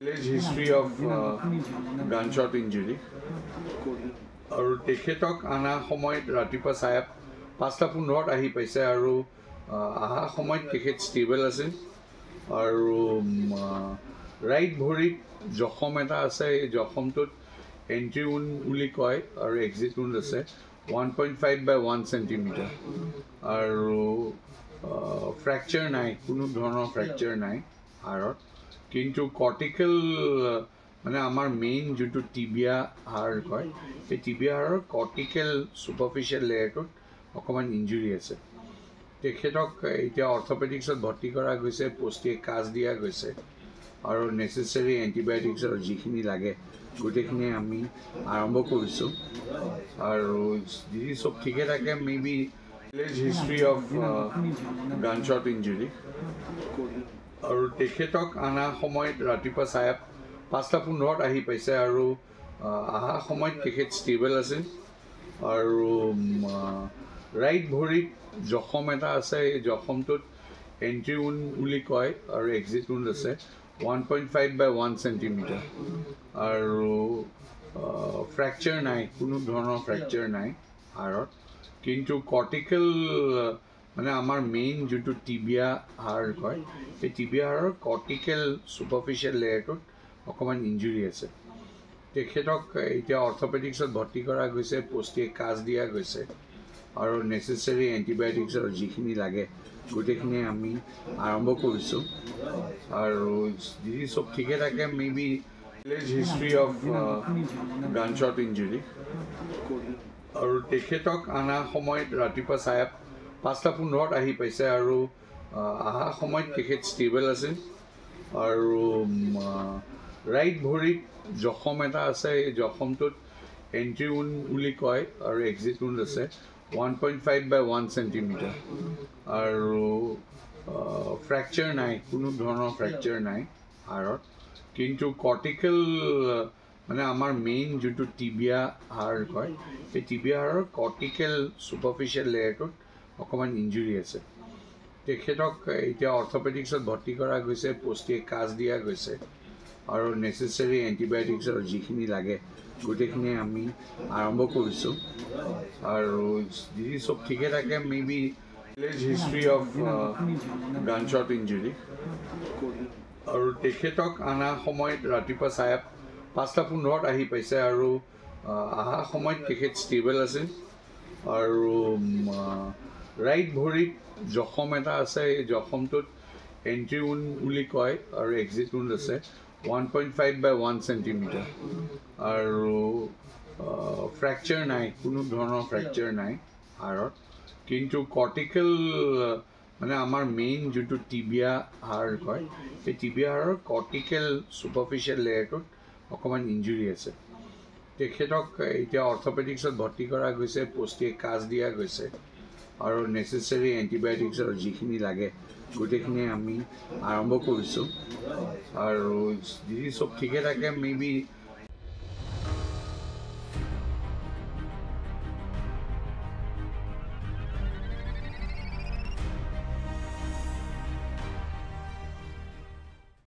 Village history of gunshot injury. আৰু তেখেতক আনা সময়ত ৰাতিপুৱা 5:15 আহি পাইছে আৰু অহা সময়ত তেখেত ষ্টেবল আছিল আৰু ৰাইট ভৰিত জখম এটা আছে। এই জখমটোত এণ্ট্ৰি উণ্ড বুলি কয় আৰু এক্সিট উণ্ড আছে 1.5 by 1 centimeter আৰু ফ্ৰেকচাৰ নাই, কোনো ধৰণৰ ফ্ৰেকচাৰ নাই হাড়ত। কিন্তু কৰ্টিকেল মানে আমাৰ মেইন যোনটো টিবিয়া হাড় কয়, সেই টিবিয়া হাড়ৰ কৰ্টিকেল ছুপাৰফিচিয়েল লেয়াৰটোত অকণমান ইঞ্জুৰি আছে। তেখেতক এতিয়া অৰ্থপেডিক্সত ভৰ্তি কৰা গৈছে, পষ্টিয়ে কাজ দিয়া গৈছে আৰু নেচেচাৰী এণ্টিবায়'টিক্সৰ যিখিনি লাগে গোটেইখিনি আমি আৰম্ভ কৰিছোঁ আৰু যদি চব ঠিকে থাকে maybe village history of gunshot injury. আৰু তেখেতক আনা সময়ত ৰাতিপুৱা 5:15 আহি পাইছে আৰু অহা সময়ত তেখেত ষ্টেবল আছিল আৰু ৰাইট ভৰিত জখম এটা আছে। এই জখমটোত এণ্ট্ৰি উণ্ড বুলি কয় আৰু এক্সিট উণ্ড আছে 1.5 by 1 centimeter আৰু ফ্ৰেকচাৰ নাই, কোনো ধৰণৰ ফ্ৰেকচাৰ নাই হাড়ত। কিন্তু কৰ্টিকেল মানে আমাৰ মেইন যোনটো টিবিয়া হাড় কয়, সেই টিবিয়া হাড়ৰ কৰ্টিকেল ছুপাৰফিচিয়েল লেয়াৰটোত অকণমান ইঞ্জুৰি আছে। তেখেতক এতিয়া অৰ্থপেডিক্সত ভৰ্তি কৰা গৈছে, পষ্টিয়ে কাজ দিয়া গৈছে আৰু নেচেচাৰী এণ্টিবায়'টিক্সৰ যিখিনি লাগে গোটেইখিনি আমি আৰম্ভ কৰিছোঁ আৰু যদি চব ঠিকে থাকে maybe village history of gunshot injury. আৰু তেখেতক আনা সময়ত ৰাতিপুৱা 5:15 আহি পাইছে আৰু অহা সময়ত তেখেত ষ্টেবল আছিল আৰু ৰাইট ভৰিত জখম এটা আছে। এই জখমটোত এণ্ট্ৰি উণ্ড বুলি কয় আৰু এক্সিট উণ্ড আছে 1.5 by 1 centimeter আৰু ফ্ৰেকচাৰ নাই, কোনো ধৰণৰ ফ্ৰেকচাৰ নাই হাড়ত। কিন্তু কৰ্টিকেল মানে আমাৰ মেইন যোনটো টিবিয়া হাড় কয়, সেই টিবিয়া হাড়ৰ কৰ্টিকেল ছুপাৰফিচিয়েল লেয়াৰটোত অকণমান ইঞ্জুৰি আছে। তেখেতক এতিয়া অৰ্থপেডিক্সত ভৰ্তি কৰা গৈছে, পষ্টিয়ে কাজ দিয়া গৈছে আৰু নেচেচাৰী এণ্টিবায়'টিক্সৰ যিখিনি লাগে গোটেইখিনি আমি আৰম্ভ কৰিছোঁ আৰু যদি চব ঠিকে থাকে maybe village history of gunshot injury. আৰু তেখেতক আনা সময়ত ৰাতিপুৱা 5:15 আহি পাইছে আৰু অহা সময়ত তেখেত ষ্টেবল আছিল আৰু ৰাইট ভৰিত জখম এটা আছে। এই জখমটোত এণ্ট্ৰি উণ্ড বুলি কয় আৰু এক্সিট উণ্ড আছে 1.5 by 1 centimeter আৰু ফ্ৰেকচাৰ নাই, কোনো ধৰণৰ ফ্ৰেকচাৰ নাই হাড়ত। কিন্তু কৰ্টিকেল মানে আমাৰ মেইন যোনটো টিবিয়া হাড় কয়, সেই টিবিয়া হাড়ৰ কৰ্টিকেল ছুপাৰফিচিয়েল লেয়াৰটোত অকণমান ইঞ্জুৰি আছে। তেখেতক এতিয়া অৰ্থপেডিক্সত ভৰ্তি কৰা গৈছে, পষ্টিয়ে কাজ দিয়া গৈছে আৰু নেচেচাৰী এণ্টিবায়'টিক্সৰ যিখিনি লাগে গোটেইখিনি আমি আৰম্ভ কৰিছোঁ আৰু যদি চব ঠিকে থাকে মেবি